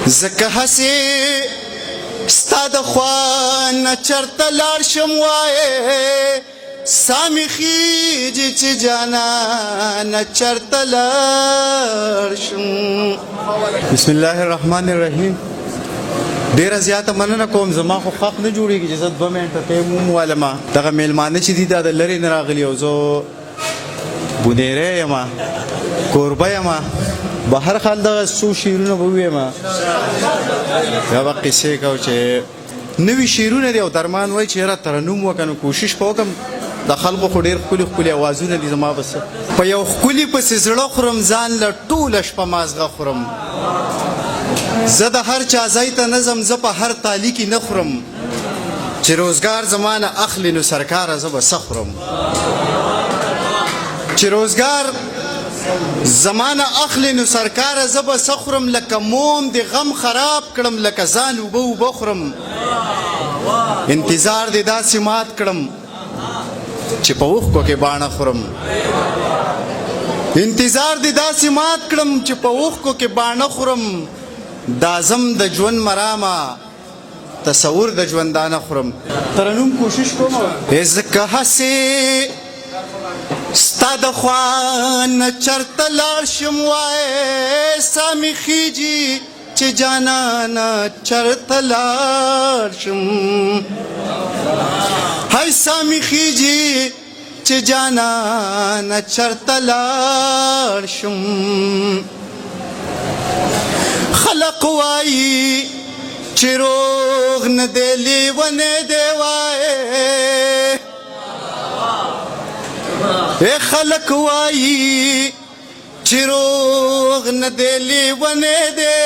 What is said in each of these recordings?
زکه هسې ستا د خوا نه چرته لاړ شم وایې سا مې خیجي چې جانانه چرته لاړ شم. بسم الله الرحمن الرحیم. ډیره زیاته مننه کوم، زما خو حق نه جوړېږي چې زه 2 منټه ټایم ووالم. دغه میلمانه چې دي دا د لرې نه راغلي او زه بونیری یم، کوربه یم. به هر حال دغه څو شعرونه به ووایم، بیا به قصې کوو چې نوي شعرونه دي او درمان وایي چې یاره ترنم وکړه. نو کوشش به وکړم، د خلکو خو ډېر ښکلي ښکلي اوازونه دي. زما بس په یو ښکلي پسې زړه خورم، ځان له ټوله شپه مازغه خورم. زه د هر چا ځای ته نه ځم، زه په هر تالي کې نه خورم. چې روزګار زما نه اخلي نو سرکاره زه به څه خورم. چې روزګار زما نه اخلي نو سرکاره زه به څه خورم. لکه موم د غم خراب کړم، لکه ځان اوبه اوبه خورم. انتظار دې داسې مات کړم چې په اوښکو کې باڼه خورم. انتظار دې داسې مات کړم چې په اوښکو کې باڼه خورم. دا زم د ژوند مرامه تصور د ژوندانه خورم. ترنم کوشش کوم. ځکه هسې ستا د خوا نه چرته لاړ شم وایې سا مې خیجي چې جانانه چرته لاړ شم. هی سا مې خیجي چې جانانه چرته لاړ شم. خلق وایي چې روغ نه دی لیونی دی وایې. خلق وایي چې روغ نه دی لیونی دی.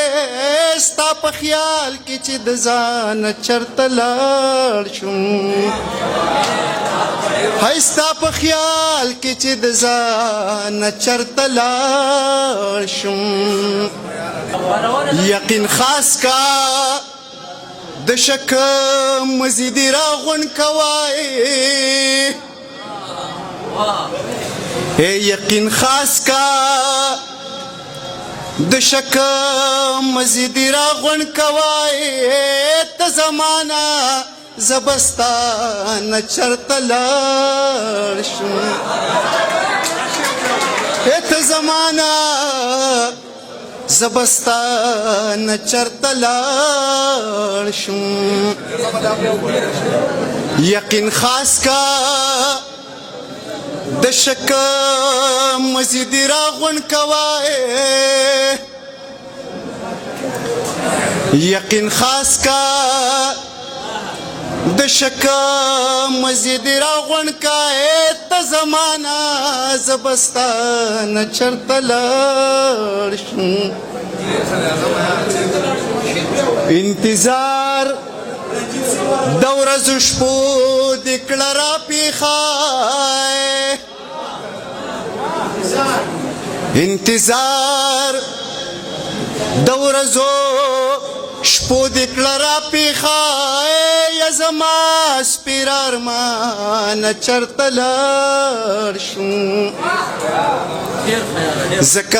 ستا په خیال کې چې د ځانه چرته لاړ شم. هی ستا په خیال کې چې د ځانه چرته لاړ شم. یقین خاص کا د شک مزیدی راغون کوای. یقین خاص کا د شک مزیدی راغون کوای. ته زمانہ زبستان چرته لاړ شم. ته زمانہ زبستان چرته لاړ شم. یقین خاص کا د شک مزیدی راغون کوای. یقین خاص کا د شک مزیدی راغون کوای. ته زمانہ زبستان چرته لاړ شم. انتظار د ورځو شپو د کړه را پیښای. انتظار د ورځو شپو د کړه را پیښای. یا زما سپېره ارمانه چرته لاړ شم. ځکه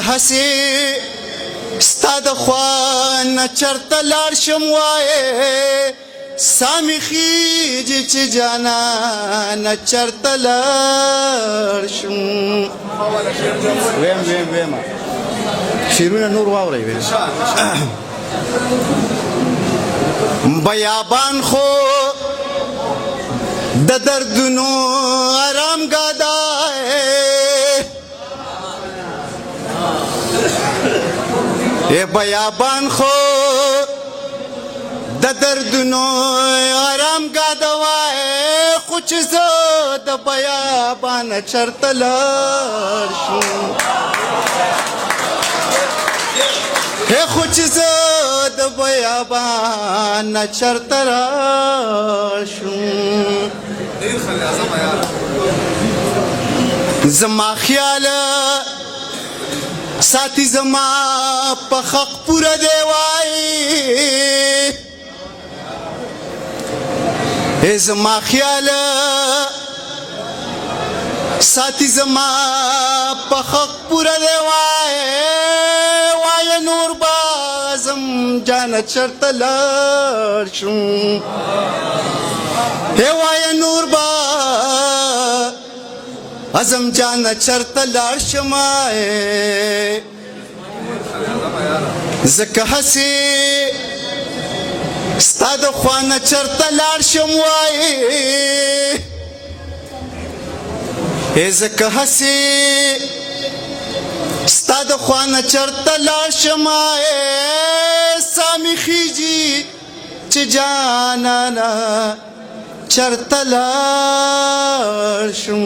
هسې ستا د خوا نه چرته لاړ شم وایې سا مې خیجي چې جانانه چرته لاړ شم. ویم شعرونه نور واورئ. بیابان خو د دردونو آرام ګدای. بیابان خو د دردونو آرام ګدوای. خو چې زه د بیابان چرته لاړ شم. خو چې زه د بیابان چرته لاړ شم. زما خیاله ساتي زما په حق پوره دی وایي. زما خیاله ساتي زما په حق پوره دی وایي. جانه چرته لاړ شم هوايه نور با اعظم جانه چرته لاړ شم زکه هسې ستا د خوا نه چرته لاړ شم وایې زکه هسې ستا د خوا نه چرته لاړ شم سا مې خیږي چې جانانه چرته لاړ شم